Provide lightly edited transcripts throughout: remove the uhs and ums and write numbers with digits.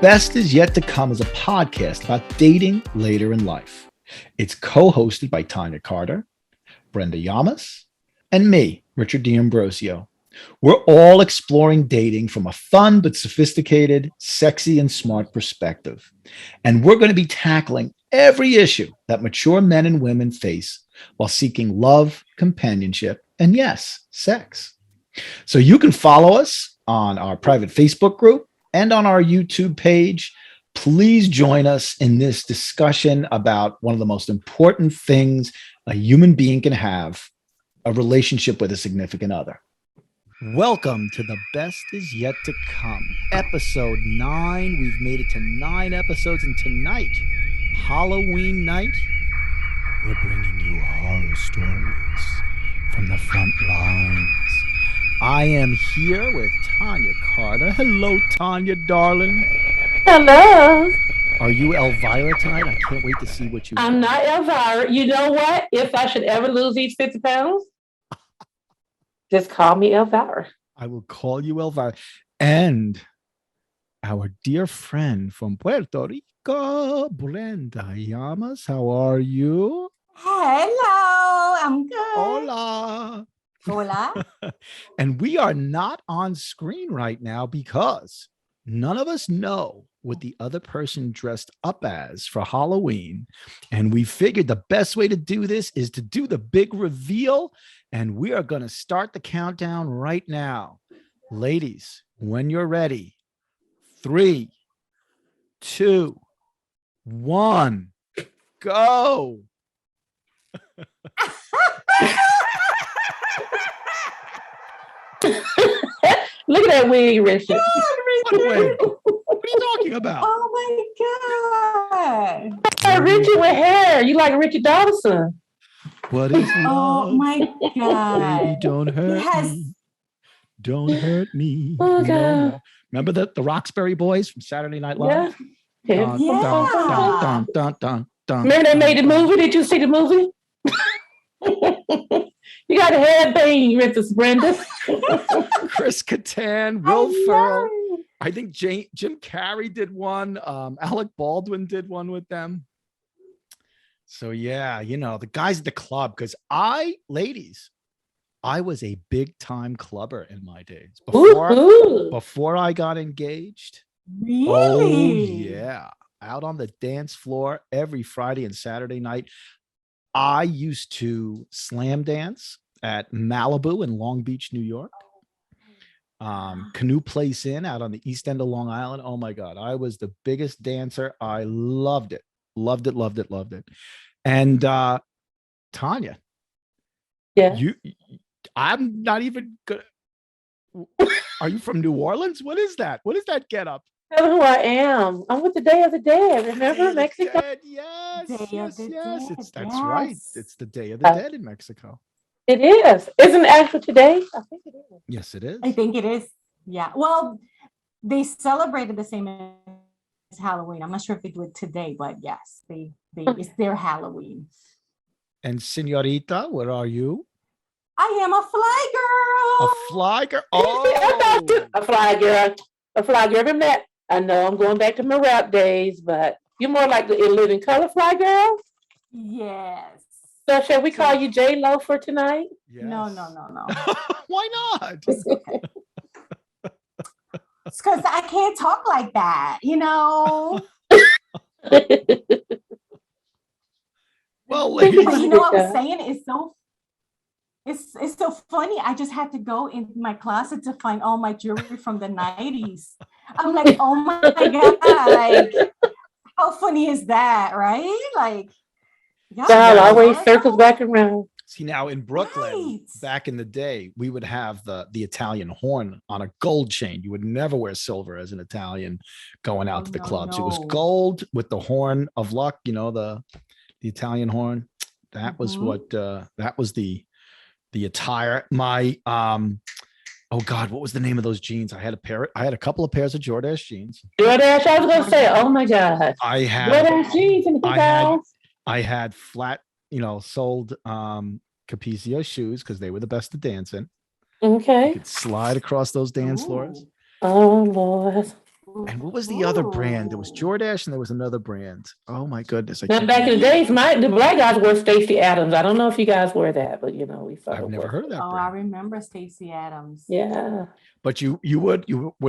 Best Is Yet to Come is a podcast about dating later in life. It's co-hosted by Tonya Carter, Brenda Yamas, and me, Richard D'Ambrosio. We're all exploring dating from a fun but sophisticated, sexy, and smart perspective. And we're going to be tackling every issue that mature men and women face while seeking love, companionship, and yes, sex. So you can follow us on our private Facebook group and on our YouTube page. Please join us in this discussion about one of the most important things a human being can have, a relationship with a significant other. Welcome to The Best Is Yet to Come, episode 9. We've made it to 9 episodes, and tonight, Halloween night, we're bringing you horror stories from the front lines. I am here with Tonya Carter. Hello, Tonya, darling. Hello. Are you Elvira tonight? I can't wait to see what you I'm not Elvira. You know what? If I should ever lose these 50 pounds, just call me Elvira. I will call you Elvira. And our dear friend from Puerto Rico, Brenda Yamas. How are you? Hello, I'm good. Hola. Hola. And we are not on screen right now because none of us know what the other person dressed up as for Halloween. And we figured the best way to do this is to do the big reveal. And we are going to start the countdown right now. Ladies, when you're ready, 3, 2, 1, go. Look at that wig, Richard. What wig? What are you talking about? Oh my God. Hey, Richard with hair. You like Richard Dawson. What is love? Oh my God. Baby, don't hurt me. Don't hurt me. Oh, God. No more. Remember the Roxbury Boys from Saturday Night Live? Yeah. Dun, Yeah. dun, dun, dun, dun, dun, Remember they made the dun, movie? Did you see the movie? You got a headbang, Richard, Brenda. Chris Kattan, Will Ferrell. I think Jim Carrey did one. Alec Baldwin did one with them. So yeah, the guys at the club, because ladies, I was a big time clubber in my days before I got engaged. Really? Oh yeah, out on the dance floor every Friday and Saturday night. I used to slam dance at Malibu in Long Beach, New York. Canoe Place Inn out on the east end of Long Island. Oh my God, I was the biggest dancer. I loved it. Loved it, loved it, loved it. And Tonya, Yeah. I'm not even good. Are you from New Orleans? What is that? What is that get up? I know who I am. I'm with the Day of the Dead. Remember Mexico? Yes, Day of yes, the yes. Dead, That's right. yes. It's the Day of the Dead in Mexico. It is. Isn't it actually today? I think it is. Yes, it is. I think it is. Yeah. Well, they celebrated the same as Halloween. I'm not sure if they do it today, but yes, it's their Halloween. And Senorita, where are you? I am a fly girl. A fly girl. Oh, A fly girl. A fly girl. Remember that? I know I'm going back to my rap days, but you're more like the In Living Color fly girl. Yes. So shall we call you J-Lo for tonight? yes. No. Why not? It's because I can't talk like that, Well, ladies, But I was saying it's so funny. I just had to go in my closet to find all my jewelry from the 90s. I'm like, oh my God, like how funny is that, right? Like, yeah, God always circles back around. see, now in Brooklyn, back in the day, we would have the Italian horn on a gold chain. You would never wear silver as an Italian going out to the clubs. It was gold with the horn of luck, the Italian horn. That was what that was the attire. My oh God, what was the name of those jeans? I had a couple of pairs of Jordache jeans. Jordache, I was gonna say, oh my God. I had Jordache jeans in the house. I had flat, soled Capezio shoes because they were the best to dance in. Okay. You could slide across those dance floors. Oh Lord. And what was the other brand? There was Jordache and there was another brand. Oh my goodness. Now, back in the days, the black guys wore Stacey Adams. I don't know if you guys wear that, but we sort I've of never wore heard of that Oh, I brand. remember Stacey Adams. Yeah. But you would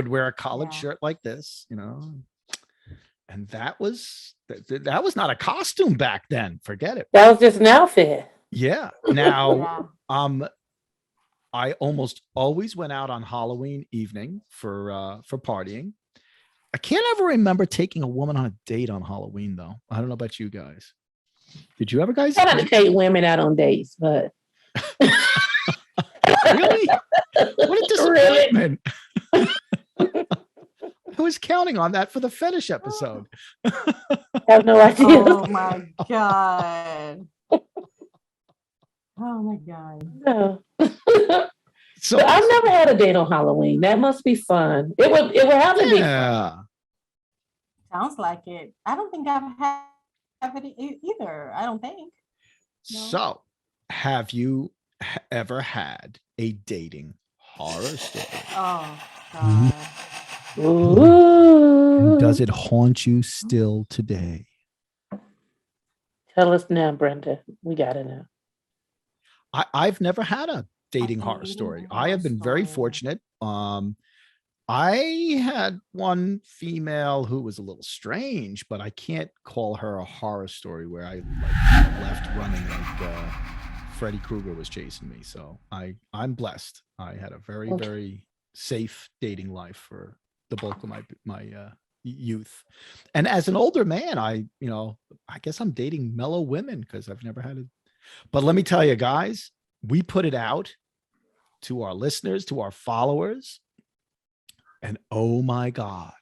wear a collared Yeah. shirt like this, and that was not a costume back then. Forget it. That was just an outfit. Yeah. Now, Yeah. I almost always went out on Halloween evening for partying. I can't ever remember taking a woman on a date on Halloween though. I don't know about you guys. Did you ever, guys? I like to take women out on dates, but Really? What a disappointment. I was counting on that for the fetish episode. I have no idea. Oh my God. Oh my God. No. So But I've never had a date on Halloween. That must be fun. It would have to be fun. yeah. Sounds like it. I don't think I've had it either. I don't think. No. So, have you ever had a dating horror story? Oh God. Ooh. And does it haunt you still today? Tell us now, Brenda. We gotta know. I've never had a dating A horror dating story. I horror have been very story. fortunate. I had one female who was a little strange, but I can't call her a horror story where I left running like Freddy Krueger was chasing me. So I'm blessed. I had a very, Okay. very safe dating life for the bulk of my youth. And as an older man, I guess I'm dating mellow women because I've never had it. But let me tell you guys, we put it out to our listeners, to our followers. And oh my God,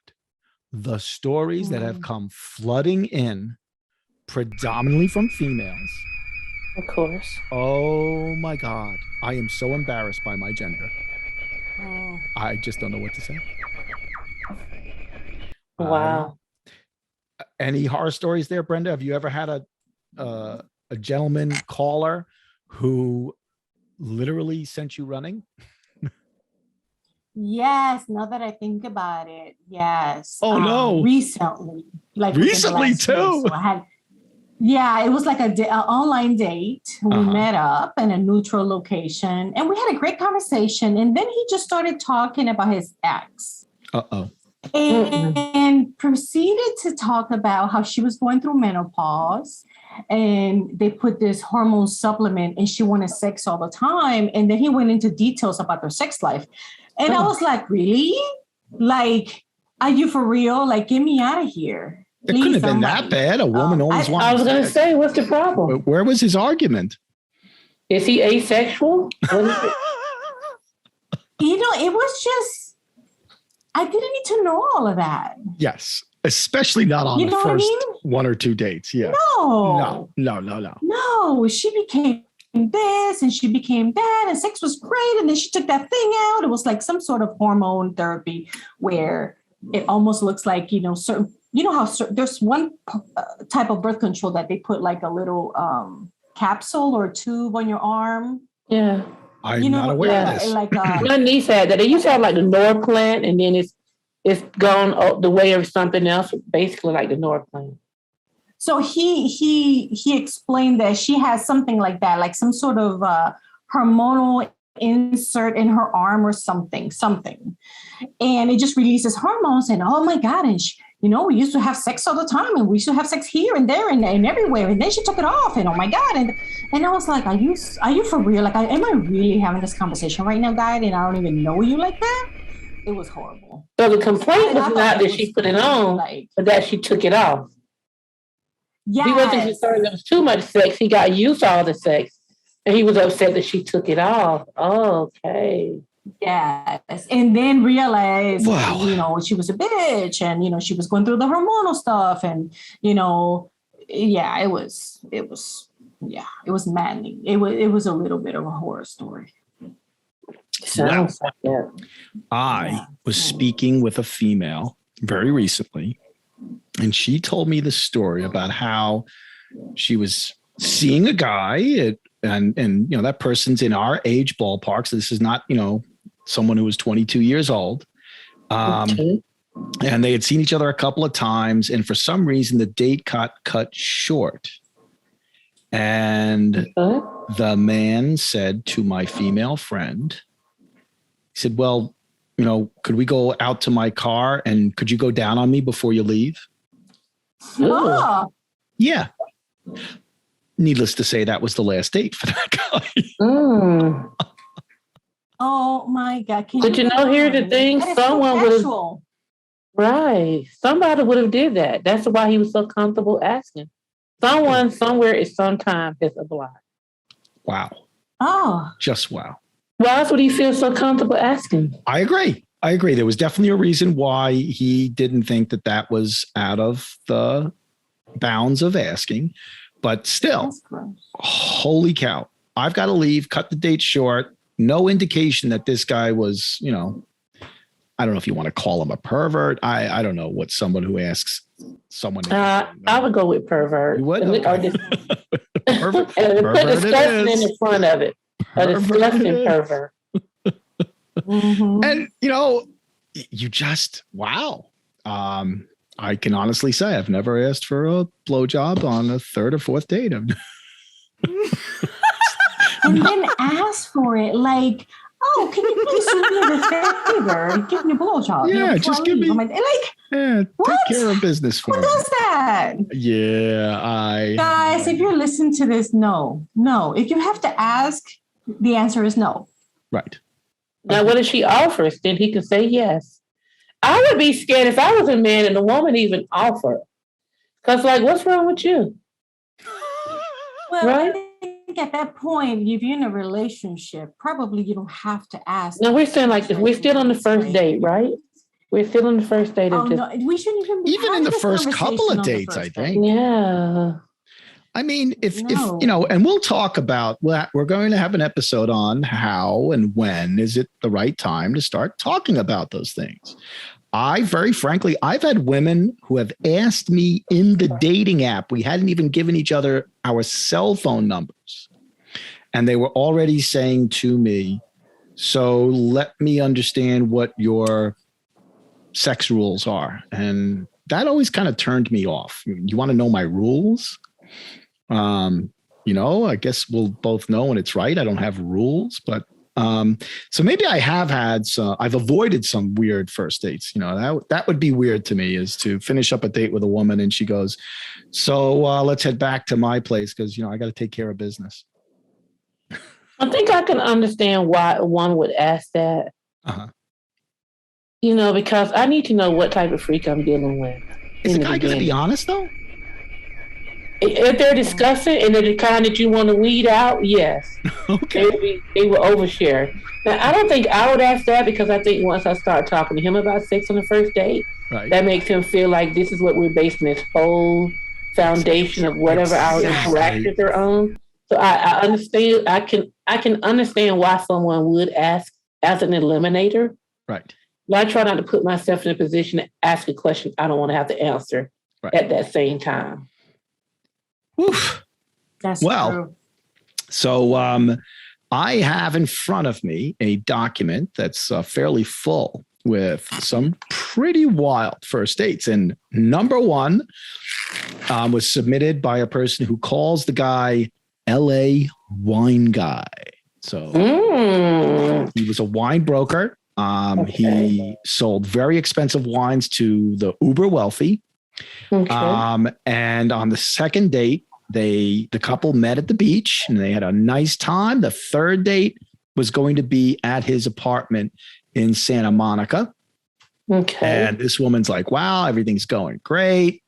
the stories that have come flooding in, predominantly from females. Of course. Oh my God, I am so embarrassed by my gender. Oh. I just don't know what to say. Wow. Any horror stories there, Brenda? Have you ever had a gentleman caller who literally sent you running? Yes, now that I think about it, yes. Oh, no. Recently, like within the Recently, last year. too? So I had, yeah, it was like an online date. We Uh-huh. met up in a neutral location, and we had a great conversation. And then he just started talking about his ex. Uh-oh. And proceeded to talk about how she was going through menopause, and they put this hormone supplement, and she wanted sex all the time. And then he went into details about their sex life. And I was like, really? Like, are you for real? Like, get me out of here. It couldn't have been somebody. that bad. A woman always I wants. I was gonna sex. say, what's the problem? Where was his argument? Is he asexual? What is it? It was just, I didn't need to know all of that. Yes, especially not on You the know what I first mean? one or two dates. Yeah. No. No. No, she became this and she became that, and sex was great. And then she took that thing out. It was like some sort of hormone therapy where it almost looks like, certain, how there's one type of birth control that they put like a little capsule or tube on your arm. Yeah. I'm not aware of this. Like My niece had that. They used to have like the Norplant, and then it's gone the way of something else, basically like the Norplant. So he explained that she has something like that, like some sort of hormonal insert in her arm or something, and it just releases hormones. And oh my God, and we used to have sex all the time, and we used to have sex here and there and everywhere. And then she took it off, and oh my God, and I was like, are you for real? Like, am I really having this conversation right now, guy? And I don't even know you like that. It was horrible. So the complaint was I not thought that it she was put it on, like, but that she took it off. yes. He wasn't concerned there was too much sex. He got used to all the sex, and he was upset that she took it off. Oh, okay. Yes. And then realized, Wow. she was a bitch, and, she was going through the hormonal stuff, and, yeah, it was maddening. It was a little bit of a horror story. Sounds like that. I was speaking with a female very recently, and she told me the story about how she was seeing a guy and that person's in our age ballpark. So this is not, someone who was 22 years old. Okay. And they had seen each other a couple of times. And for some reason, the date got cut short. And the man said to my female friend, he said, well, could we go out to my car and could you go down on me before you leave? Oh. Yeah. Needless to say, that was the last date for that guy. Oh my God. But here's the thing. Someone would have, right. Somebody would have did that. That's why he was so comfortable asking. Someone, somewhere, at some time has obliged. Wow. Oh. Just wow. Why else would he feel so comfortable asking? I agree. There was definitely a reason why he didn't think that was out of the bounds of asking. But still, holy cow. I've got to leave, cut the date short. No indication that this guy was, I don't know if you want to call him a pervert. I don't know what someone who asks someone. I would go with pervert. You would? Okay. Pervert. And put disgusting in the front of it. A disgusting pervert. Mm-hmm. And, you just, wow. I can honestly say I've never asked for a blowjob on a third or fourth date. And then ask for it. Like, oh, can you please do me a favor? Give me a blowjob. Yeah, just give me. Take what? care of business for me. Who does that? Yeah, Guys, if you listen to this, no. If you have to ask, the answer is no. Right. Now, what if she offers? Then he can say yes. I would be scared if I was a man and the woman even offered. Because, what's wrong with you? Well, right? I think at that point, if you're in a relationship, probably you don't have to ask. No, we're saying if we're still on the first date, right? We're still on the first date. No, we shouldn't even in the first couple of dates, I think. Yeah. I mean, if and we'll talk about, we're going to have an episode on how and when is it the right time to start talking about those things. Very frankly, I've had women who have asked me in the dating app, we hadn't even given each other our cell phone numbers. And they were already saying to me, so let me understand what your sex rules are. And that always kind of turned me off. You want to know my rules? I guess we'll both know when it's right. I don't have rules, but so maybe I have had I've avoided some weird first dates. That would be weird to me, is to finish up a date with a woman and she goes, so let's head back to my place because, I got to take care of business. I think I can understand why one would ask that. Uh-huh. Because I need to know what type of freak I'm dealing with. Is the guy going to be honest though? If they're discussing and they're the kind that you want to weed out, yes. Okay. They will overshare. Now, I don't think I would ask that because I think once I start talking to him about sex on the first date, that makes him feel like this is what we're basing this whole foundation of whatever our interactions are on. So I understand. I can understand why someone would ask as an eliminator. Right. But I try not to put myself in a position to ask a question I don't want to have to answer at that same time. Oof. That's true. So I have in front of me a document that's fairly full with some pretty wild first dates. And number one was submitted by a person who calls the guy LA Wine Guy. So he was a wine broker. He sold very expensive wines to the uber wealthy. Okay. And on the second date, the couple met at the beach and they had a nice time. The third date was going to be at his apartment in Santa Monica. Okay. And this woman's like, wow, everything's going great.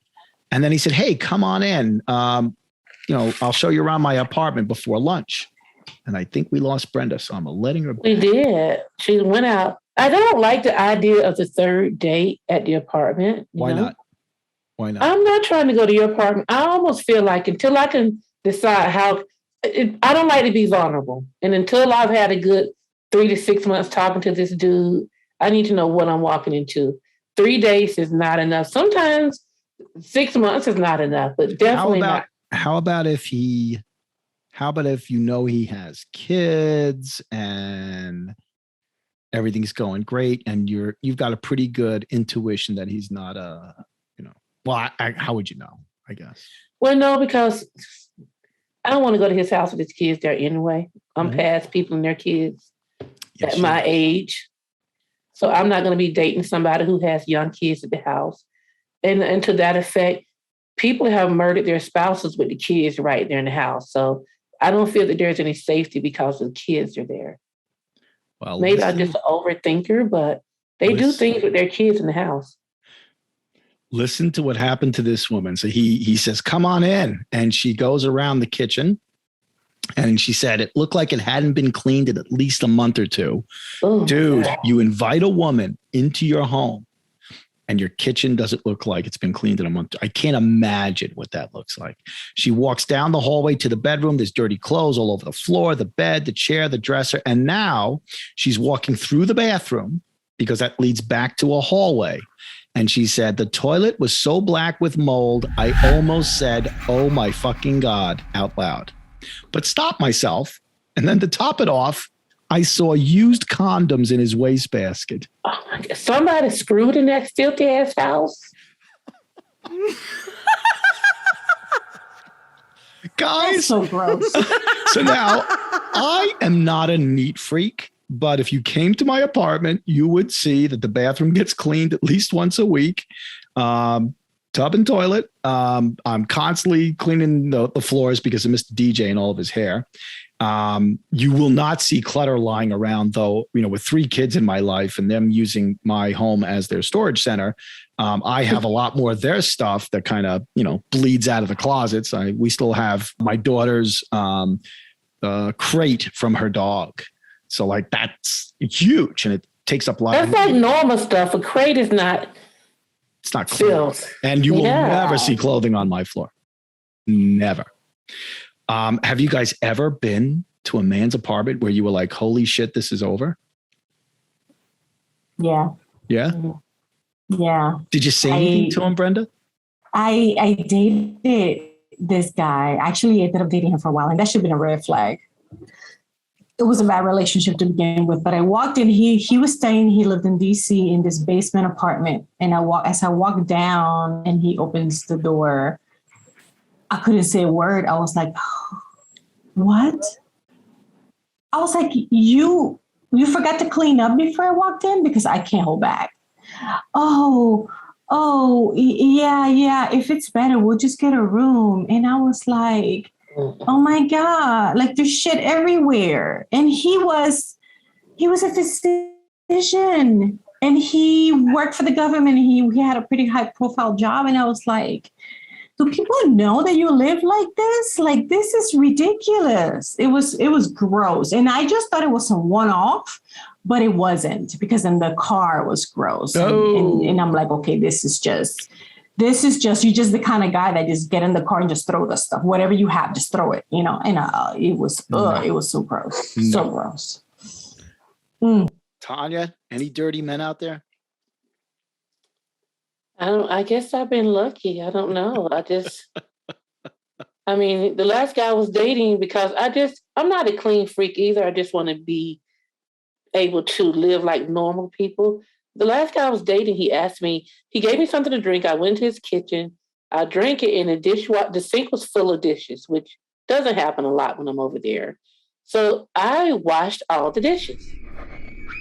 And then he said, hey, come on in. I'll show you around my apartment before lunch. And I think we lost Brenda, so I'm letting her. We did. She went out. I don't like the idea of the third date at the apartment. Why not? Why not? I'm not trying to go to your apartment. I almost feel like until I can decide I don't like to be vulnerable. And until I've had a good 3 to 6 months talking to this dude, I need to know what I'm walking into. 3 days is not enough. Sometimes 6 months is not enough, but definitely not. How about if he has kids and everything's going great, and you've got a pretty good intuition that he's not well, how would you know, I guess? Well, no, because I don't want to go to his house with his kids there anyway. I'm past people and their kids at my age. So I'm not going to be dating somebody who has young kids at the house. And to that effect, people have murdered their spouses with the kids right there in the house. So I don't feel that there's any safety because the kids are there. Well, maybe I'm just an overthinker, but they do things with their kids in the house. Listen to what happened to this woman. So he says, come on in. And she goes around the kitchen. And she said it looked like it hadn't been cleaned in at least a month or two. Oh, dude, you invite a woman into your home and your kitchen doesn't look like it's been cleaned in a month. I can't imagine what that looks like. She walks down the hallway to the bedroom. There's dirty clothes all over the floor, the bed, the chair, the dresser. And now she's walking through the bathroom because that leads back to a hallway. And she said, the toilet was so black with mold, I almost said, oh my fucking God, out loud. But stopped myself. And then to top it off, I saw used condoms in his wastebasket. Oh my God. Somebody screwed in that filthy ass house. Guys. That's so gross. So now I am not a neat freak. But if you came to my apartment, you would see that the bathroom gets cleaned at least once a week. Tub and toilet. I'm constantly cleaning the floors because of Mr. DJ and all of his hair. You will not see clutter lying around, though, with 3 kids in my life and them using my home as their storage center. I have a lot more of their stuff that kind of, bleeds out of the closets. We still have my daughter's crate from her dog. So like that's huge and it takes up a lot. That's like normal stuff. A crate is not. It's not filth. And you will never see clothing on my floor. Never. Have you guys ever been to a man's apartment where you were like, holy shit, this is over? Yeah. Yeah? Yeah. Did you say anything to him, Brenda? I dated this guy. Actually, I ended up dating him for a while, and that should have been a red flag. It was a bad relationship to begin with, but I walked in, he lived in DC in this basement apartment. And as I walked down and he opens the door, I couldn't say a word. I was like, what? I was like, you forgot to clean up before I walked in because I can't hold back. Oh, yeah. If it's better, we'll just get a room. And I was like, oh my God, like there's shit everywhere. And he was a physician and he worked for the government and he had a pretty high profile job. And I was like, do people know that you live like this? Like, this is ridiculous. It was gross. And I just thought it was a one-off, but it wasn't because then the car was gross. Oh. And I'm like, okay, this is just, you're just the kind of guy that just get in the car and just throw the stuff. Whatever you have, just throw it, and it was so gross. No. So gross. Tonya, any dirty men out there? I guess I've been lucky. I don't know. I mean, the last guy I was dating because I'm not a clean freak either. I just want to be able to live like normal people. The last guy I was dating, he gave me something to drink. I went to his kitchen. I drank it in the sink was full of dishes, which doesn't happen a lot when I'm over there. So I washed all the dishes.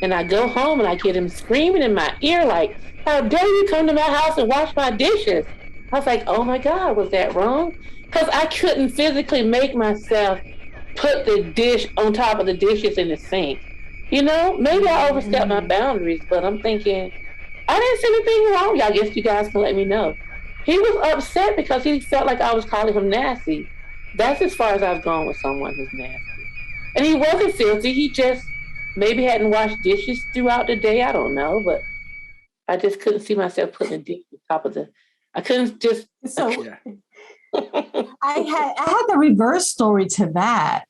And I go home and I get him screaming in my ear like, how dare you come to my house and wash my dishes? I was like, oh my God, was that wrong? Because I couldn't physically make myself put the dish on top of the dishes in the sink. Maybe I overstepped my boundaries, but I'm thinking, I didn't see anything wrong. I guess you guys can let me know. He was upset because he felt like I was calling him nasty. That's as far as I've gone with someone who's nasty. And he wasn't filthy. He just maybe hadn't washed dishes throughout the day. I don't know, but I just couldn't see myself putting a dish on top of I couldn't just. So I had the reverse story to that.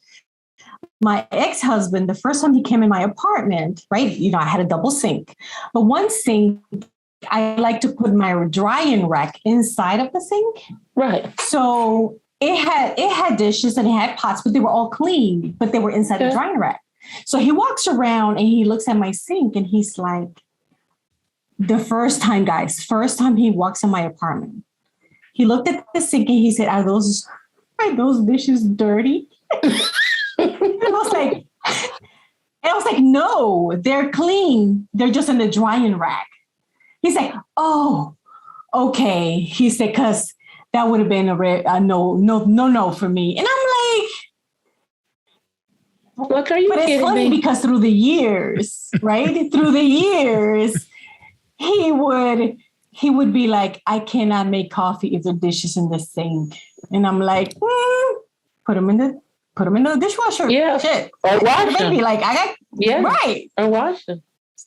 My ex-husband, the first time he came in my apartment, right? I had a double sink, but one sink, I like to put my drying rack inside of the sink. Right. So it had dishes and it had pots, but they were all clean, but they were inside the drying rack. So he walks around and he looks at my sink and he's like, the first time he walks in my apartment, he looked at the sink and he said, are those dishes dirty? And I was like, no, they're clean. They're just in the drying rack. He's like, oh, okay. He said, because that would have been a no for me. And I'm like, look, are you but it's funny because through the years, right? Through the years, he would be like, I cannot make coffee if the dishes in the sink. And I'm like, put them in the dishwasher. Yeah. Shit. Or wash them. Like, right. Or wash them.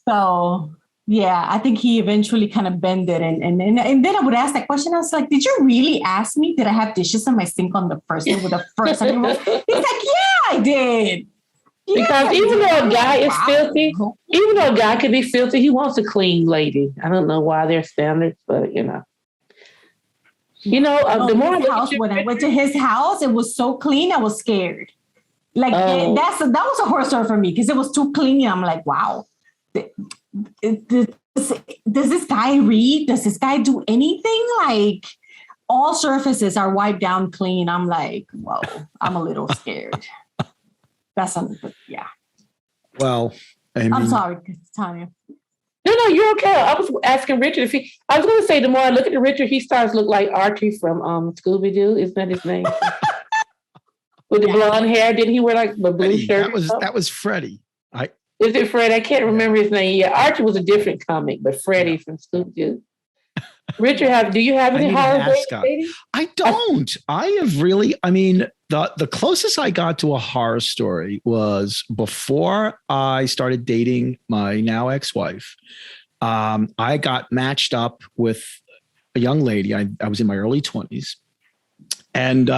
So yeah, I think he eventually kind of bended and then I would ask that question. I was like, did you really ask me? Did I have dishes in my sink on the first day with the first time? He's like, yeah, I did. Because even though a guy is filthy, even though a guy could be filthy, he wants a clean lady. I don't know why they're standards, but the more when I went to his house, it was so clean, I was scared. Like that was a horror story for me because it was too clean. I'm like, wow. Does this guy read? Does this guy do anything? Like all surfaces are wiped down clean. I'm like, whoa, I'm a little scared. Yeah. Well, I'm sorry, Tonya. No, you're okay. I was asking Richard I was going to say the more I look at Richard, he starts to look like Archie from Scooby-Doo. Isn't that his name? With the blonde hair. Didn't he wear like the blue shirt? That was Freddie. Is it Fred? I can't remember his name. Yeah, Archie was a different comic, but Freddie from Scooby-Doo. Richard, do you have any horror dating? I don't. I have really, the closest I got to a horror story was before I started dating my now ex-wife. I got matched up with a young lady. I was in my early 20s. And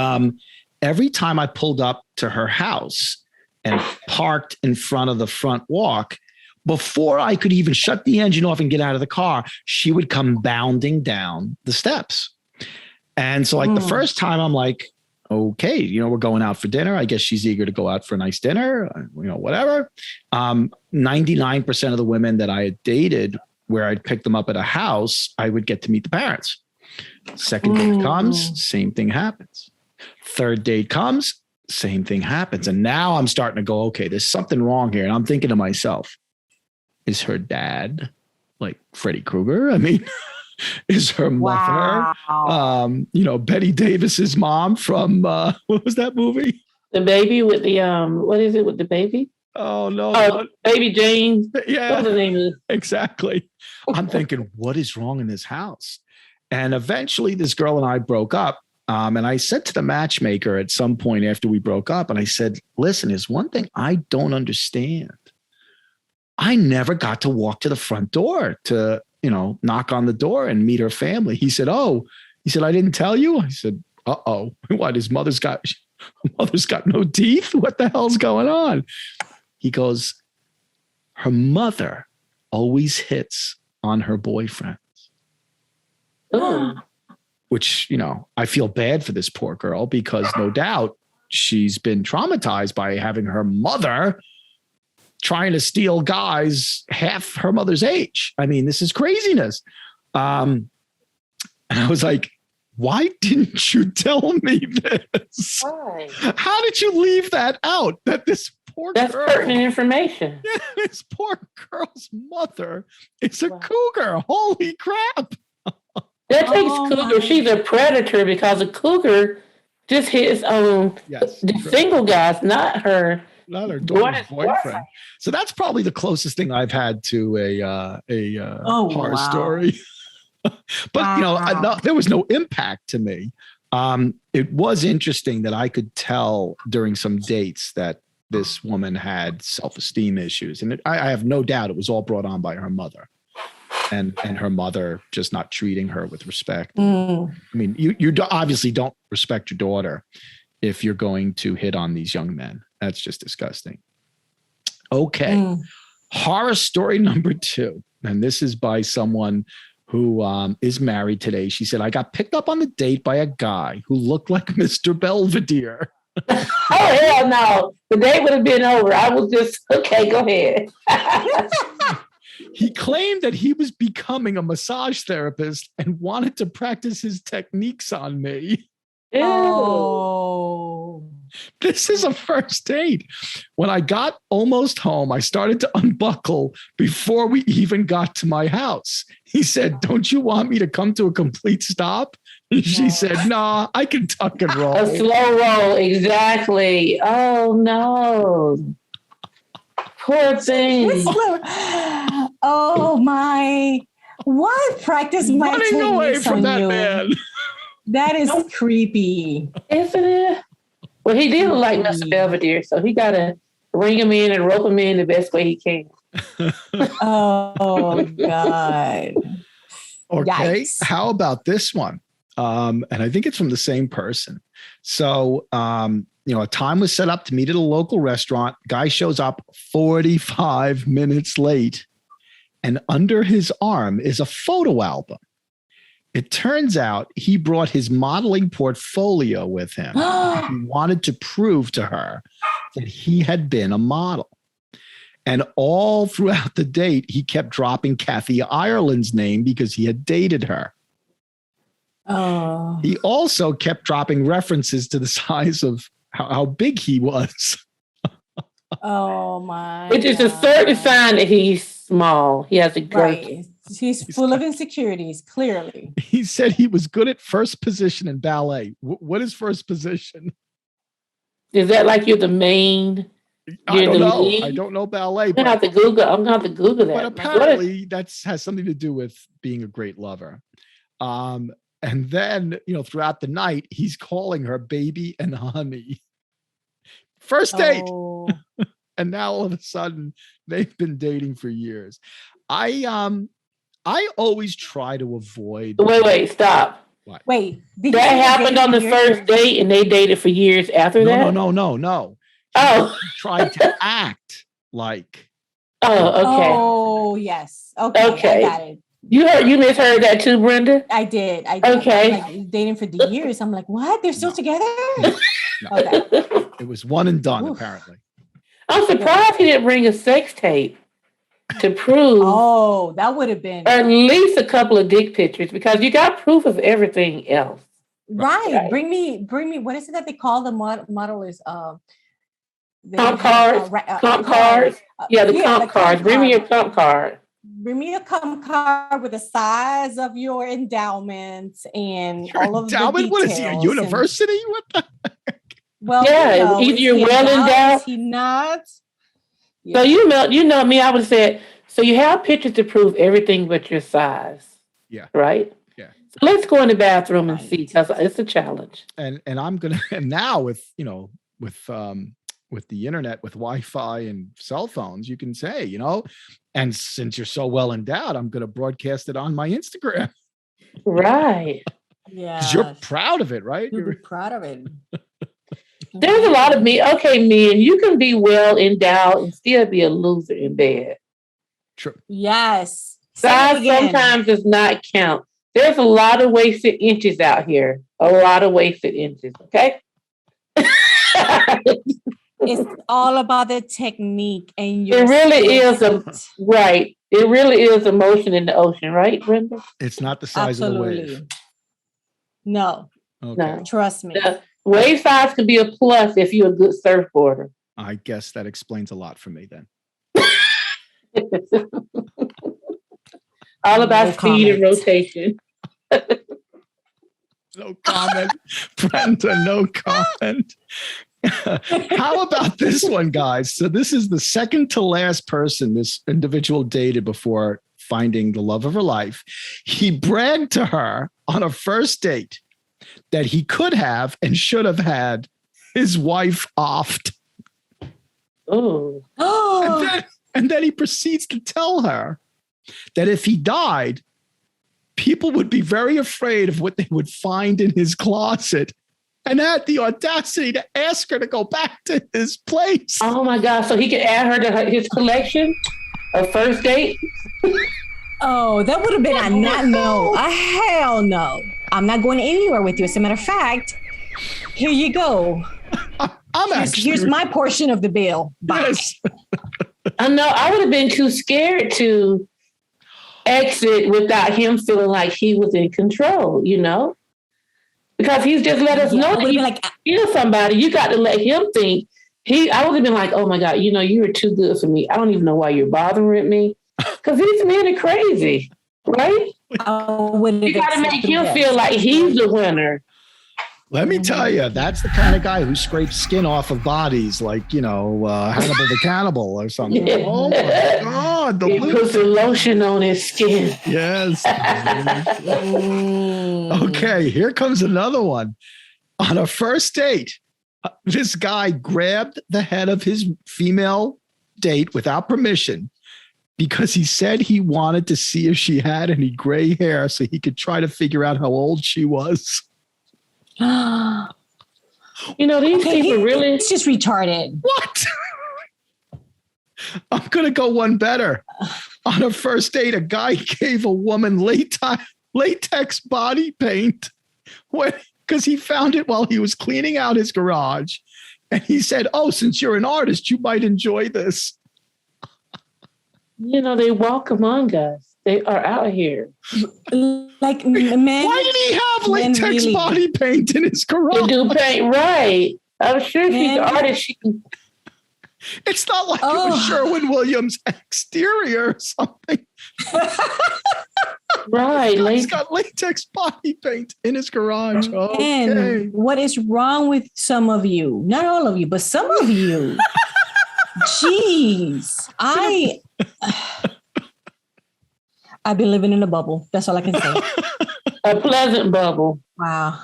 every time I pulled up to her house and parked in front of the front walk, before I could even shut the engine off and get out of the car, she would come bounding down the steps. And so the first time I'm like, okay, we're going out for dinner. I guess she's eager to go out for a nice dinner, whatever. 99% of the women that I had dated where I'd pick them up at a house, I would get to meet the parents. Second date comes, same thing happens. Third date comes, same thing happens. And now I'm starting to go, okay, there's something wrong here. And I'm thinking to myself, is her dad like Freddy Krueger? Is her mother, Betty Davis's mom from, what was that movie? The baby with the, what is it with the baby? Oh, no. Oh, Baby Jane. Yeah, what the name is. Exactly. I'm thinking, what is wrong in this house? And eventually this girl and I broke up. And I said to the matchmaker at some point after we broke up, and I said, listen, there's one thing I don't understand. I never got to walk to the front door to, knock on the door and meet her family. He said, I didn't tell you. I said, uh-oh, what? His mother's got no teeth? What the hell's going on? He goes, her mother always hits on her boyfriends. Which, I feel bad for this poor girl because no doubt she's been traumatized by having her mother trying to steal guys half her mother's age. This is craziness. And I was like, why didn't you tell me this? Why? How did you leave that out? That this poor girl. That's pertinent information. This poor girl's mother is a cougar. Holy crap. That takes cougar. She's a predator because a cougar just hits on the single guys, not her daughter's boyfriend. So that's probably the closest thing I've had to a horror story. But there was no impact to me. It was interesting that I could tell during some dates that this woman had self-esteem issues, and I have no doubt it was all brought on by her mother. And her mother just not treating her with respect. You obviously don't respect your daughter if you're going to hit on these young men. That's just disgusting. Okay. Horror story number 2. And this is by someone who is married today. She said, I got picked up on the date by a guy who looked like Mr. Belvedere. Oh, hell no. The date would have been over. I was just, okay, go ahead. He claimed that he was becoming a massage therapist and wanted to practice his techniques on me. Ew. Oh. This is a first date. When I got almost home, I started to unbuckle before we even got to my house. He said, "Don't you want me to come to a complete stop?" And she said, "Nah, I can tuck and roll." A slow roll, exactly. Oh, no. Poor thing. Oh, my. What? Practice my running away from that man. That is creepy. Isn't it? Well, he did look like Mr. Belvedere, so he got to ring him in and rope him in the best way he can. Oh, God. Okay, Yikes. how about this one? And I think it's from the same person. So, a time was set up to meet at a local restaurant. Guy shows up 45 minutes late, and under his arm is a photo album. It turns out he brought his modeling portfolio with him. He wanted to prove to her that he had been a model. And all throughout the date, he kept dropping Kathy Ireland's name because he had dated her. Oh. He also kept dropping references to the size of how big he was. Oh, my. Which is a certain sign that he's small. He has a girth. Right. He's full of insecurities, clearly. He said he was good at first position in ballet. What is first position? Is that like you're the main? I don't know. I don't know ballet. I'm gonna have to Google that. But apparently that has something to do with being a great lover. And then, throughout the night, he's calling her baby and honey. First date. Oh. And now all of a sudden they've been dating for years. I always try to avoid. Wait, stop. What? Wait, that happened on the first date and they dated for years after that? No. He tried to act like. Oh, okay. Oh, yes. Okay. I got it. You misheard that too, Brenda? I did. Okay. Like, dating for the years. I'm like, what? They're still together? No. Okay. It was one and done, apparently. I'm surprised he didn't bring a sex tape to prove. Oh, that would have been. At least a couple of dick pictures because you got proof of everything else. Right. Bring me. What is it that they call the model is comp cards. Comp cards. The comp cards. Bring me your comp card. Bring me a comp card with the size of your endowment and all of the details. What is he, a university? What the heck? Well, yeah, either you're well endowed. He not. So you know me, I would have said, so you have pictures to prove everything but your size. Yeah. Right? Yeah. So let's go in the bathroom and see, because it's a challenge. And now with the internet, with Wi-Fi and cell phones, you can say, and since you're so well endowed, I'm going to broadcast it on my Instagram. Right. Yeah. Because you're proud of it, right? You're proud of it. There's a lot of men. You can be well endowed and still be a loser in bed. True. Yes. Size sometimes does not count. There's a lot of wasted inches out here. A lot of wasted inches. Okay. It's all about the technique, and it really is right. It really is a motion in the ocean, right, Brenda? It's not the size of the wave. No. Okay. No. Trust me. The wave size could be a plus if you're a good surfboarder. I guess that explains a lot for me then. All about speed and rotation. No comment. Brenda, no comment. How about this one, guys? So this is the second to last person this individual dated before finding the love of her life. He bragged to her on a first date that he could have and should have had his wife offed. Oh. And then he proceeds to tell her that if he died, people would be very afraid of what they would find in his closet, and had the audacity to ask her to go back to his place. Oh my God. So he could add her to his collection of first date? Oh, that would have been a no. A hell no. I'm not going anywhere with you. As a matter of fact, here you go. I Here's my portion of the bill. Bye. Yes. I know I would have been too scared to exit without him feeling like he was in control, because he's just let us know that he feels somebody. You got to let him think. I would have been like, oh my God, you were too good for me. I don't even know why you're bothering me. Because these men are crazy, right? You got to make him feel like he's the winner. Let me tell you, that's the kind of guy who scrapes skin off of bodies like, Hannibal the Cannibal or something. Yeah. Oh my God. He puts the lotion on his skin. Yes. Okay, here comes another one. On a first date, this guy grabbed the head of his female date without permission because he said he wanted to see if she had any gray hair so he could try to figure out how old she was. These people really... It's just retarded. What? I'm going to go one better. On a first date, a guy gave a woman latex body paint because he found it while he was cleaning out his garage. And he said, oh, since you're an artist, you might enjoy this. They walk among us. They are out here. Like men. Why did he have latex body paint in his garage? To do paint, right? I'm sure she's an artist. She can... It's not like it was Sherwin-Williams exterior or something. Right. He's got latex body paint in his garage. Okay. And what is wrong with some of you? Not all of you, but some of you. Jeez. I've been living in a bubble. That's all I can say. A pleasant bubble. Wow.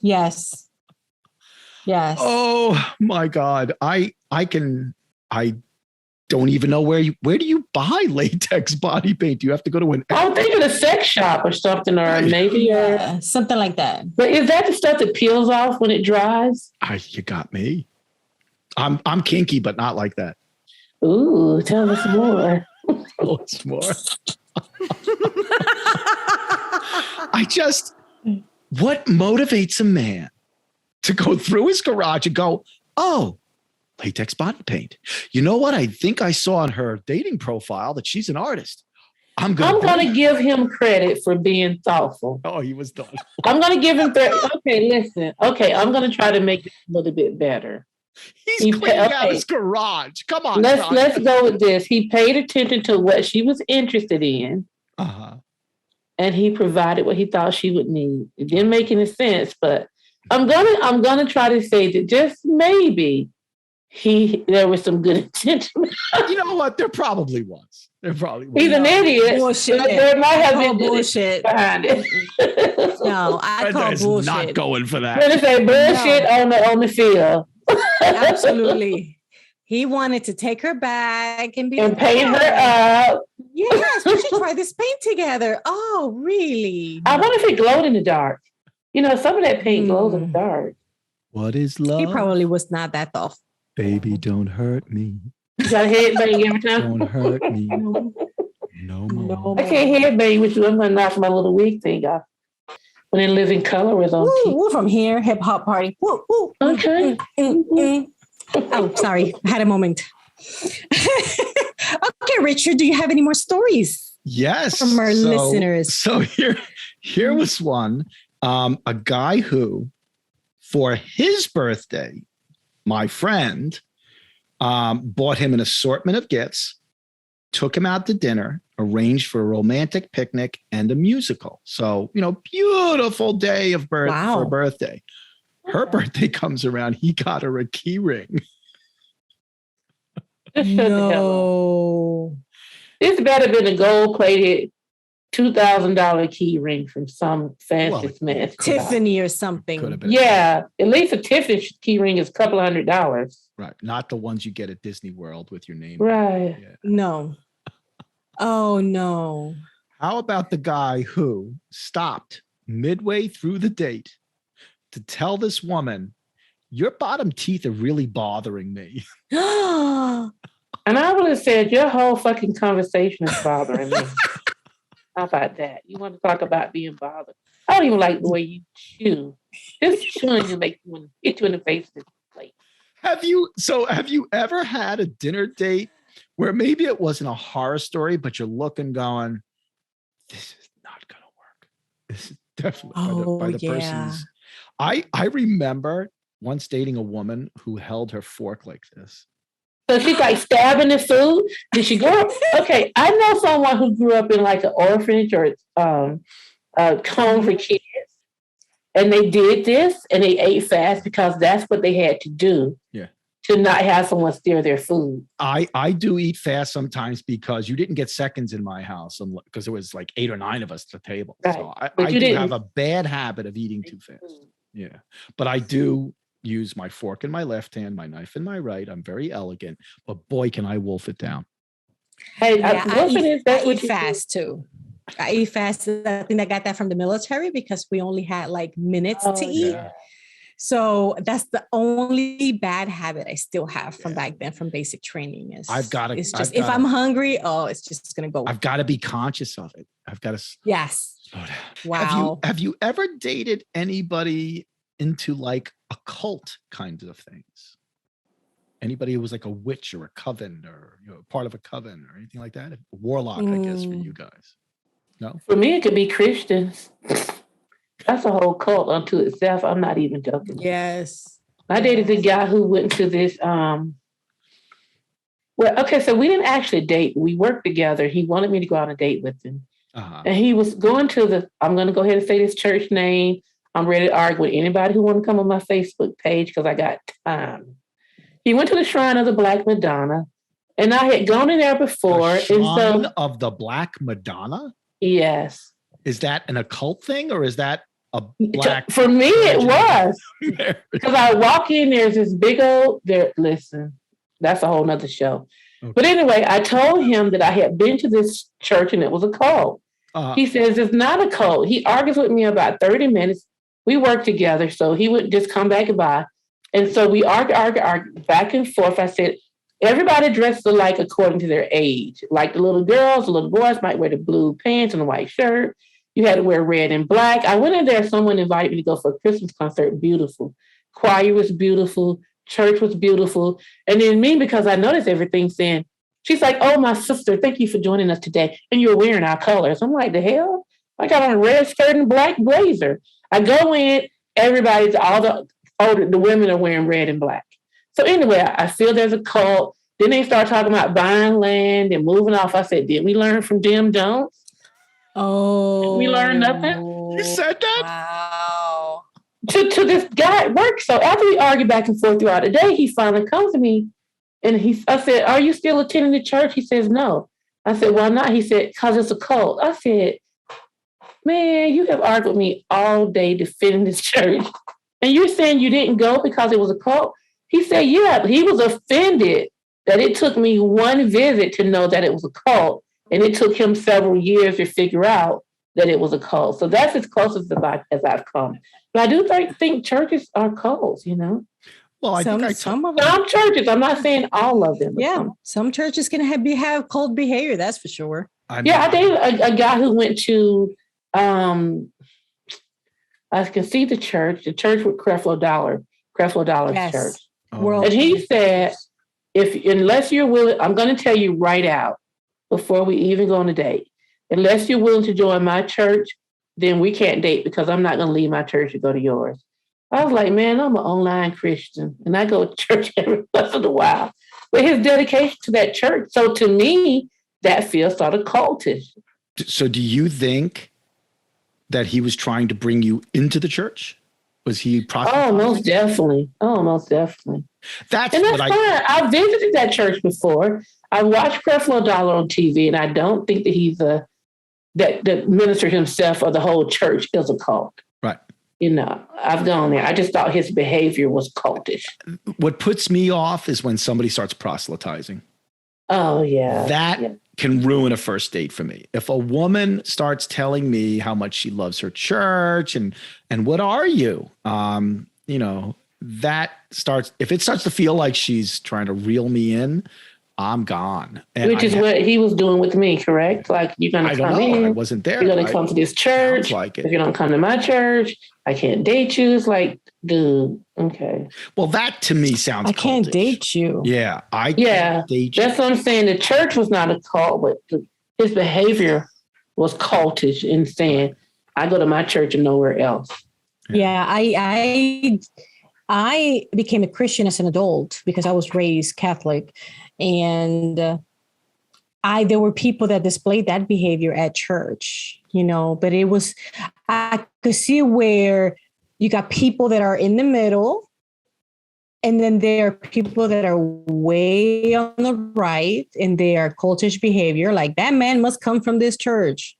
Yes. Oh my God. I don't even know where do you buy latex body paint? Do you have to go to I'm thinking a sex shop or something, or maybe something like that. But is that the stuff that peels off when it dries? You got me. I'm kinky, but not like that. Ooh, tell us more. Tell us more. What motivates a man to go through his garage and go, oh, latex body paint. You know what? I think I saw on her dating profile that she's an artist. I'm going to give him credit for being thoughtful. Oh, he was done. I'm going to give him Okay, listen. Okay, I'm going to try to make it a little bit better. He's cleaning out his garage. Come on. Let's go with this. He paid attention to what she was interested in. Uh-huh. And he provided what he thought she would need. It didn't make any sense, but I'm gonna try to say that just maybe there was some good intention. You know what? There probably was. He's an idiot. Bullshit. There might have been bullshit behind it. No, I call bullshit. Not going for that. Brenda say bullshit on the field. Absolutely. He wanted to take her back and paint her up. Yes, we should try this paint together. Oh, really? I wonder if it glowed in the dark. Some of that paint glows in the dark. What is love? He probably was not that thoughtful. Baby, don't hurt me. You got a headbang every time? Don't hurt me. No more. I can't headbang with you. I'm going to knock my little wig thing off. When In Living Color was on TV. Woo, from here, hip hop party. Woo, woo. Okay. Oh, sorry. I had a moment. Okay, Richard, do you have any more stories? Yes. From our listeners. So here was one. A guy who, for his birthday, my friend bought him an assortment of gifts, took him out to dinner, arranged for a romantic picnic and a musical. So, beautiful day of for a birthday. Her birthday comes around. He got her a key ring. No. This better been a gold-plated $2,000 key ring from some fancy man. Tiffany or something. Yeah. At least a Tiffany key ring is a couple $100. Right. Not the ones you get at Disney World with your name. Right. Yeah. No. Oh, no. How about the guy who stopped midway through the date to tell this woman, your bottom teeth are really bothering me? And I would have said, your whole fucking conversation is bothering me. How about that? You want to talk about being bothered? I don't even like the way you chew. Just chewing makes you want to hit you in the face with this plate. Have you ever had a dinner date where maybe it wasn't a horror story, but you're looking going, this is not going to work. This is definitely by the person's. I remember once dating a woman who held her fork like this. So she's like stabbing the food. Did she grow up? Okay, I know someone who grew up in like an orphanage or a home for kids. And they did this and they ate fast because that's what they had to do. Yeah. To not have someone steal their food. I do eat fast sometimes because you didn't get seconds in my house because there was like 8 or 9 of us at the table. Right. So I do have a bad habit of eating too fast. Yeah. But I do use my fork in my left hand, my knife in my right. I'm very elegant, but boy, can I wolf it down. Hey, I eat fast too. I eat fast. I think I got that from the military because we only had like minutes to eat. Yeah. So that's the only bad habit I still have from back then, from basic training. If I'm hungry, it's just going to go. I've got to be conscious of it. I've got to. Yes. Slow down. Wow. Have you ever dated anybody into like occult kinds of things? Anybody who was like a witch or a coven or part of a coven or anything like that? A warlock, I guess, for you guys. No? For me, it could be Christians. That's a whole cult unto itself. I'm not even joking. Yes. I dated a guy who went to this. So we didn't actually date. We worked together. He wanted me to go on a date with him. Uh-huh. And he was going to I'm going to go ahead and say this church name. I'm ready to argue with anybody who want to come on my Facebook page because I got time. He went to the Shrine of the Black Madonna. And I had gone in there before. The Shrine of the Black Madonna? Yes. Is that an occult thing or is that a black? For me, it was. Because I walk in, there's this big old, listen, that's a whole nother show. Okay. But anyway, I told him that I had been to this church and it was a cult. Uh-huh. He says, it's not a cult. He argues with me about 30 minutes. We worked together, so he would just come back and by. And so we argued back and forth. I said, everybody dresses alike according to their age. Like the little girls, the little boys might wear the blue pants and the white shirt. You had to wear red and black. I went in there. Someone invited me to go for a Christmas concert. Beautiful. Choir was beautiful. Church was beautiful. And then me, because I noticed everything, saying, she's like, oh, my sister, thank you for joining us today. And you're wearing our colors. I'm like, the hell? I got on a red skirt and black blazer. I go in, everybody's, the women are wearing red and black. So anyway, I feel there's a cult. Then they start talking about buying land and moving off. I said, did we learn from Jim Jones? Oh, we learned nothing. You said that? Wow. To this guy at work. So after we argued back and forth throughout the day, he finally comes to me and I said, are you still attending the church? He says, no. I said, why not? He said, because it's a cult. I said, man, you have argued with me all day defending this church. And you're saying you didn't go because it was a cult? He said, yeah, he was offended that it took me one visit to know that it was a cult. And it took him several years to figure out that it was a cult. So that's as close as I've come. But I do think churches are cults, Well, I think some churches. I'm not saying all of them. Yeah, some churches can have cult behavior. That's for sure. I dated a guy who went to. I can see the church with Creflo Dollar yes. Church, and he said, unless you're willing, I'm going to tell you right out before we even go on a date. Unless you're willing to join my church, then we can't date because I'm not going to leave my church to go to yours. I was like, man, I'm an online Christian and I go to church every once in a while. But his dedication to that church. So to me, that feels sort of cultish. So do you think that he was trying to bring you into the church? Was he proselytizing? Oh, most definitely. That's fine. I visited that church before. I watched Creflo Dollar on TV, and I don't think that he's that the minister himself or the whole church is a cult. Right. I've gone there. I just thought his behavior was cultish. What puts me off is when somebody starts proselytizing. Oh, yeah. That can ruin a first date for me. If a woman starts telling me how much she loves her church and what are you? That starts, if it starts to feel like she's trying to reel me in, I'm gone. Which is what he was doing with me, correct? Like, you're going to come in. I wasn't there. You're going to come to this church. Like it. If you don't come to my church, I can't date you. It's like, Dude, okay. Well, that to me sounds I can't cultish. date you. Yeah, can't date you. That's what I'm saying. The church was not a cult, but his behavior was cultish in saying, I go to my church and nowhere else. Yeah, I became a Christian as an adult because I was raised Catholic, and there were people that displayed that behavior at church, but I could see where you got people that are in the middle, and then there are people that are way on the right, and they are cultish behavior. Like, that man must come from this church.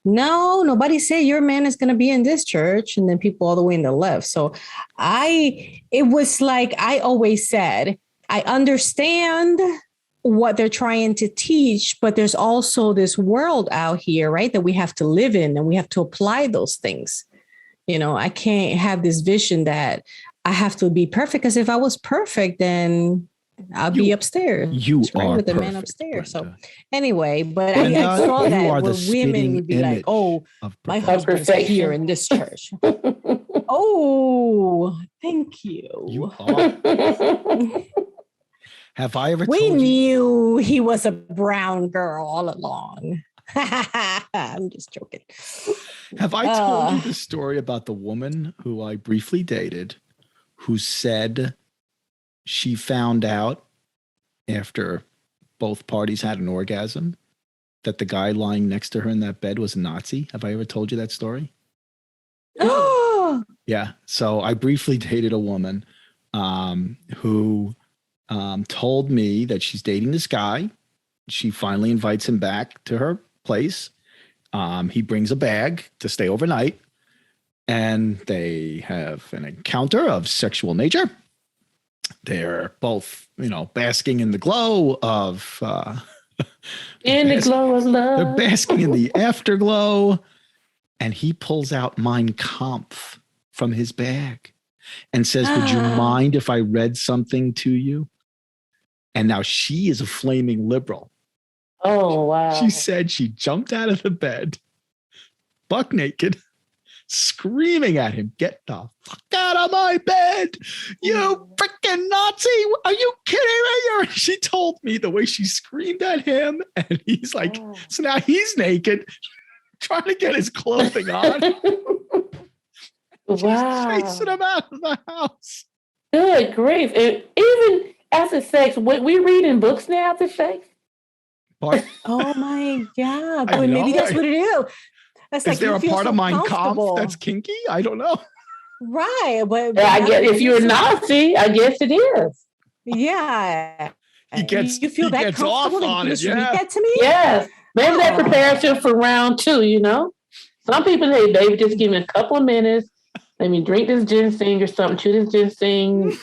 No, nobody said your man is going to be in this church. And then people all the way in the left. So it was like I always said, I understand what they're trying to teach, but there's also this world out here, right, that we have to live in, and we have to apply those things. I can't have this vision that I have to be perfect, because if I was perfect, then I'll be upstairs. You are with the man upstairs. Brenda. So anyway, but I saw that where women would be like, "Oh, my husband's here in this church." Oh, thank you. You are. Have I ever? We knew he was a brown girl all along. I'm just joking. Have I told you the story about the woman who I briefly dated, who said she found out after both parties had an orgasm that the guy lying next to her in that bed was a Nazi? Have I ever told you that story? Yeah. So I briefly dated a woman who told me that she's dating this guy. She finally invites him back to her place. He brings a bag to stay overnight, and they have an encounter of sexual nature. They're both, basking in the glow of the glow of love. They're basking in the afterglow, and he pulls out Mein Kampf from his bag and says, "Would you mind if I read something to you?" And now she is a flaming liberal. Oh, wow. She said she jumped out of the bed, buck naked, screaming at him, "Get the fuck out of my bed, you freaking Nazi. Are you kidding me?" She told me the way she screamed at him, and he's like, so now he's naked, trying to get his clothing on. Wow. She's chasing him out of the house. Good grief. Even after sex, we reading books now after sex? What? Oh my God. Well, maybe that's what it is. That's is there a part of Mein Kampf that's kinky? I don't know. Right. But I guess if you're a Nazi, I guess it is. Yeah. You feel that gets off on it. Yeah. Read that to me? Yes. Maybe that prepares you for round 2, Some people say, "Baby, just give me a couple of minutes. Let me drink this ginseng or something, chew this ginseng,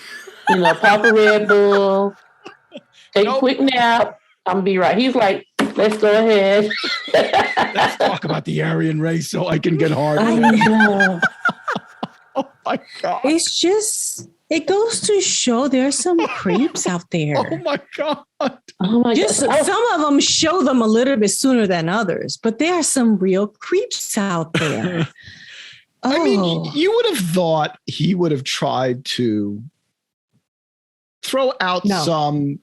pop a Red Bull, take a quick nap. I'm going to be right." He's like, "Let's go ahead. Let's talk about the Aryan race so I can get hard." I know. Oh my God. It's just, it goes to show there's some creeps out there. Oh my God. Oh my God. Some of them show them a little bit sooner than others, but there are some real creeps out there. I mean, you would have thought he would have tried to throw out some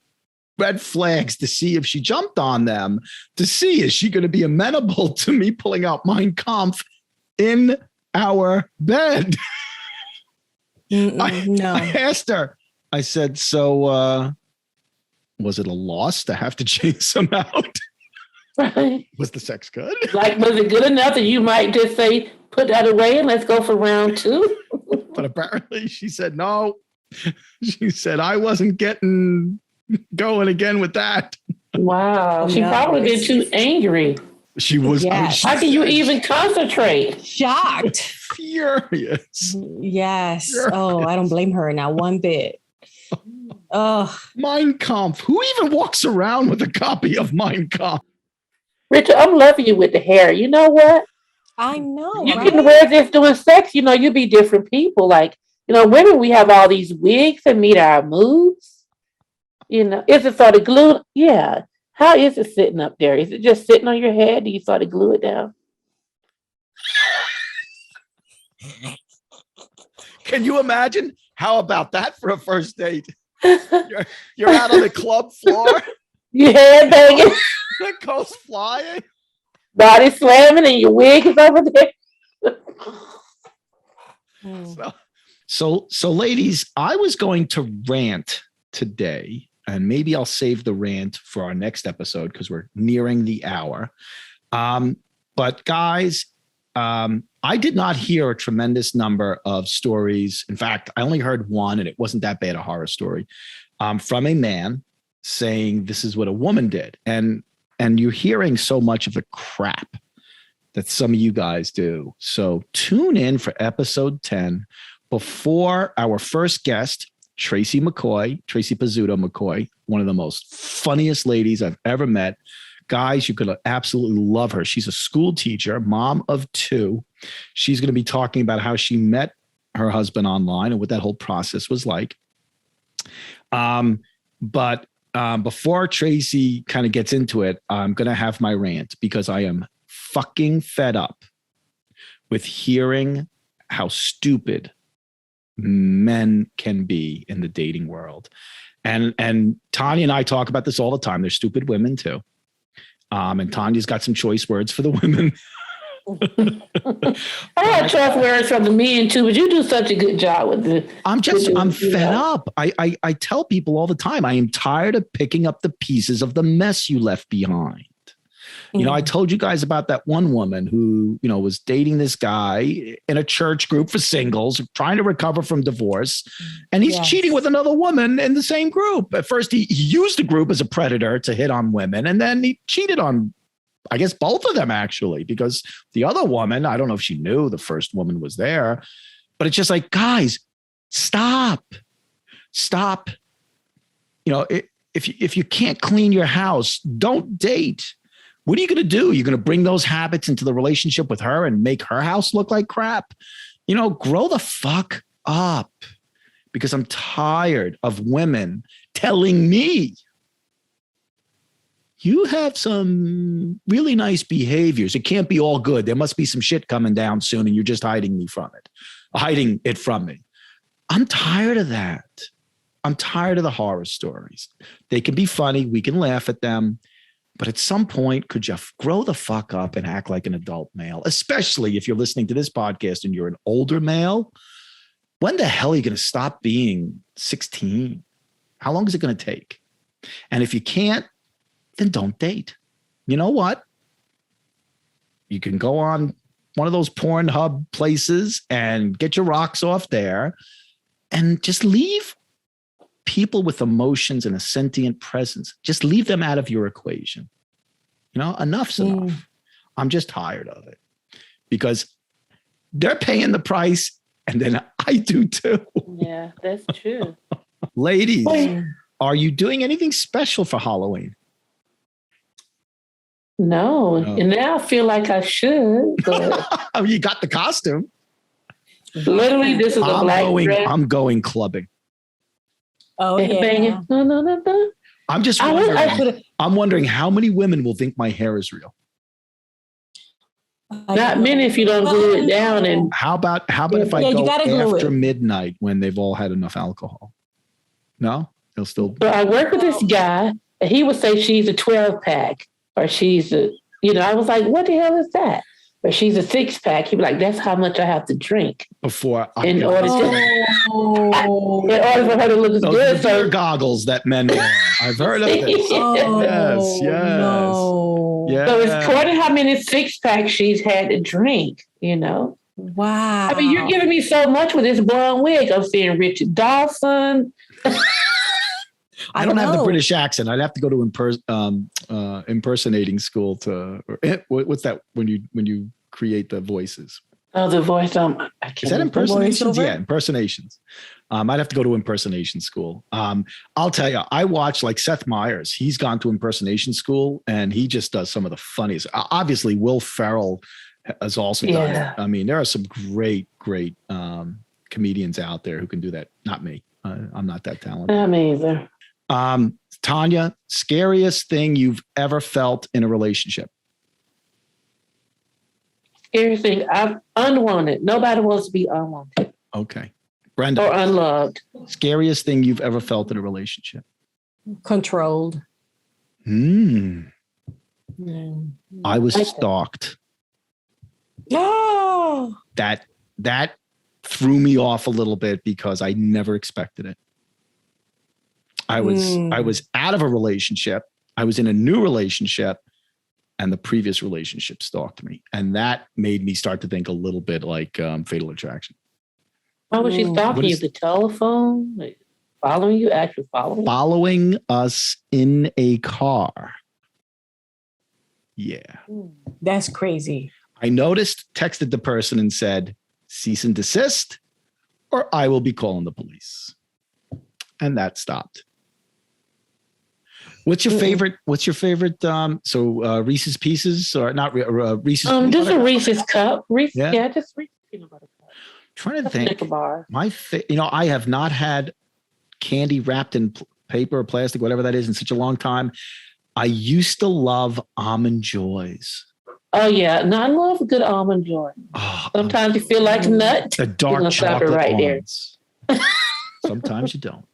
red flags to see if she jumped on them, to see, is she going to be amenable to me pulling out Mein Kampf in our bed? I asked her, I said, "So was it a loss to have to chase him out?" Right. Was the sex good? Like, was it good enough that you might just say, "Put that away and let's go for round 2"? But apparently she said no. She said, "I wasn't getting going again with that." Wow. She probably been too angry. She was. Yes. How can you even concentrate? Shocked. Furious. Yes. Furious. Oh, I don't blame her now one bit. Oh. Mein Kampf. Who even walks around with a copy of Mein Kampf? Richard, I'm loving you with the hair. You know what? I know. You can wear this doing sex. You be different people. Like, women, we have all these wigs that meet our moods. Is it sort of glued? Yeah. How is it sitting up there? Is it just sitting on your head? Do you sort of glue it down? Can you imagine? How about that for a first date? You're out on the club floor. Your head banging. It goes flying. Body slamming and your wig is over there. So ladies, I was going to rant today, and maybe I'll save the rant for our next episode because we're nearing the hour. But guys, I did not hear a tremendous number of stories. In fact, I only heard one, and it wasn't that bad a horror story, from a man saying this is what a woman did. And you're hearing so much of the crap that some of you guys do. So tune in for episode 10 before our first guest, Tracy Pizzuto McCoy, one of the most funniest ladies I've ever met. Guys, you could absolutely love her. She's a school teacher, mom of 2. She's going to be talking about how she met her husband online and what that whole process was like. But before Tracy kind of gets into it, I'm going to have my rant because I am fucking fed up with hearing how stupid men can be in the dating world. And Tonya and I talk about this all the time. They're stupid women too. And Tanya's got some choice words for the women. I have choice words from the men too, but you do such a good job with it. I'm fed up. I tell people all the time, I am tired of picking up the pieces of the mess you left behind. You know, I told you guys about that one woman who, you know, was dating this guy in a church group for singles, trying to recover from divorce. And he's cheating with another woman in the same group. At first, he used the group as a predator to hit on women. And then he cheated on, I guess, both of them, actually, because the other woman, I don't know if she knew the first woman was there, but it's just like, guys, stop. You know, if you can't clean your house, don't date. What are you going to do? You're going to bring those habits into the relationship with her and make her house look like crap? You know, grow the fuck up, because I'm tired of women telling me you have some really nice behaviors. It can't be all good. There must be some shit coming down soon and you're just hiding it from me. I'm tired of that. I'm tired of the horror stories. They can be funny. We can laugh at them. But at some point, could you grow the fuck up and act like an adult male, especially if you're listening to this podcast and you're an older male? When the hell are you going to stop being 16? How long is it going to take? And if you can't, then don't date. You know what? You can go on one of those Pornhub places and get your rocks off there and just leave people with emotions and a sentient presence. Just leave them out of your equation. You know, enough's enough. I'm just tired of it because they're paying the price and then I do too. Yeah, that's true. Ladies, are you doing anything special for Halloween? No. And now I feel like I should. But you got the costume. Literally, this is a black dress. I'm going clubbing. Oh, yeah. No. I'm just wondering, I'm wondering how many women will think my hair is real. Not many if you don't glue it down. And how about if I go after midnight when they've all had enough alcohol? No, they'll still. So I work with this guy, and he would say she's a 12-pack, or she's a, I was like, what the hell is that? But she's a 6-pack. He'd be like, that's how much I have to drink before in order for her to look good. So goggles that men wear. I've heard of this. Yes. No. Yeah. So it's according to how many 6-packs she's had to drink. Wow. I mean, you're giving me so much with this blonde wig. I'm seeing Richard Dawson. I don't have the British accent. I'd have to go to impersonating school what's that when you create the voices? Oh, the voice. Is that impersonations? Yeah, impersonations. I'd have to go to impersonation school. I'll tell you, I watch like Seth Meyers. He's gone to impersonation school and he just does some of the funniest. Obviously, Will Ferrell has also done it. I mean, there are some great comedians out there who can do that. Not me. I'm not that talented. Not me either. Tonya, scariest thing you've ever felt in a relationship? Scariest thing, I'm unwanted. Nobody wants to be unwanted. Okay. Brenda. Or unloved. Scariest thing you've ever felt in a relationship? Controlled. I was Okay. stalked. Oh, That threw me off a little bit because I never expected it. I was out of a relationship. I was in a new relationship, and the previous relationship stalked me. And that made me start to think a little bit like Fatal Attraction. How was she stalking you? The telephone? Like, following you? Actually following? Following us in a car. Yeah. that's crazy. I noticed, texted the person and said, cease and desist, or I will be calling the police. And that stopped. What's your favorite? Reese's Pieces or not Reese's? Just a Reese's cup. Yeah, just Reese's peanut butter cup. Trying to think. I have not had candy wrapped in paper or plastic, whatever that is, in such a long time. I used to love Almond Joys. Oh yeah, no, I love a good Almond Joy. Oh, Sometimes you feel like a nut. The dark chocolate right almonds. Sometimes you don't.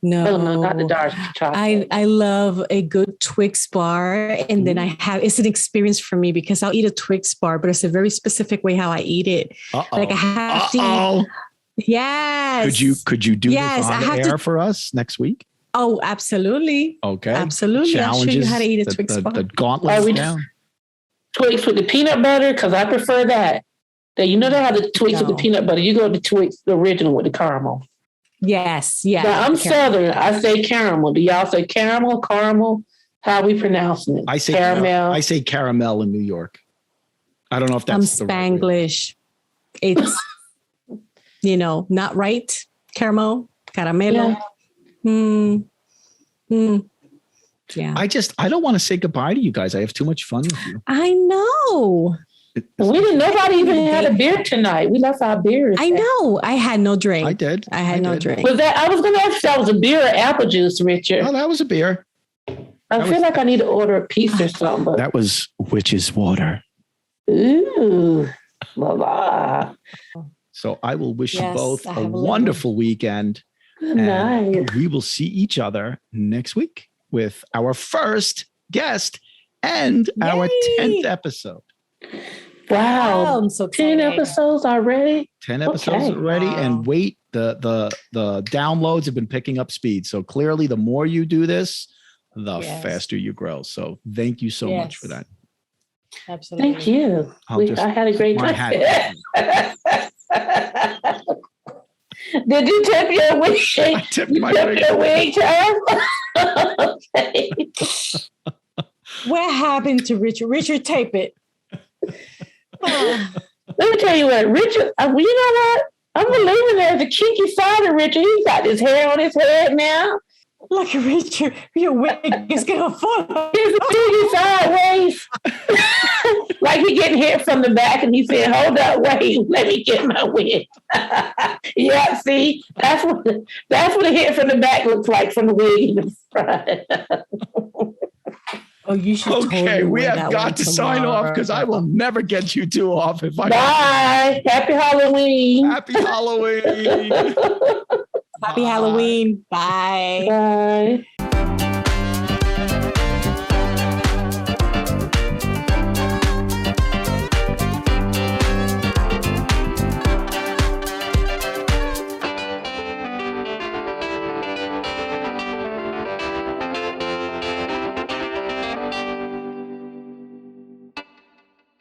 No, not the dark chocolate. I love a good Twix bar. And then it's an experience for me because I'll eat a Twix bar, but it's a very specific way how I eat it. Like I have to eat. Yes. Could you do this on air for us next week? Oh, absolutely. Okay. Absolutely. I'll show you how to eat a Twix bar. The gauntlet down. Twix with the peanut butter, because I prefer that. You know they have the Twix with the peanut butter. You go to the Twix, the original with the caramel. Yes. Yeah. Now, I'm Southern. I say caramel. Do y'all say caramel? How are we pronouncing it? I say caramel. I say caramel in New York. I don't know if that's Spanglish. Right, it's not right. Caramel, caramelo. Yeah. I don't want to say goodbye to you guys. I have too much fun with you. I know. Nobody even had a beer tonight. We left our beers. I know. I had no drink. I did. I had no drink. I was going to ask if that was a beer or apple juice, Richard. Oh, that was a beer. I feel like I need to order a piece or something. But... That was witch's water. Ooh. La la. So I will wish you both a wonderful weekend. Good night. We will see each other next week with our first guest and our 10th episode. Wow. I'm so 10 episodes already? 10 episodes already. Wow. And wait, the downloads have been picking up speed. So clearly the more you do this, the faster you grow. So thank you so much for that. Absolutely. Thank you. I had a great time. Did you tip your wig? I tipped my wig. Your wig, okay. What happened to Richard? Richard, tape it. Let me tell you what, Richard, you know what? I'm believing there's a kinky side of Richard. He's got his hair on his head now. Look at Richard, your wig is going to fall. He's a sideways. Like he getting hit from the back and he said, hold up, wait, let me get my wig. Yeah, see, that's what a hit from the back looks like from the wig in the front. Oh, you should. Okay, we have got to sign off because I will never get you two off if I. Bye. Happy Halloween. Happy Halloween. Happy Halloween. Bye. Bye.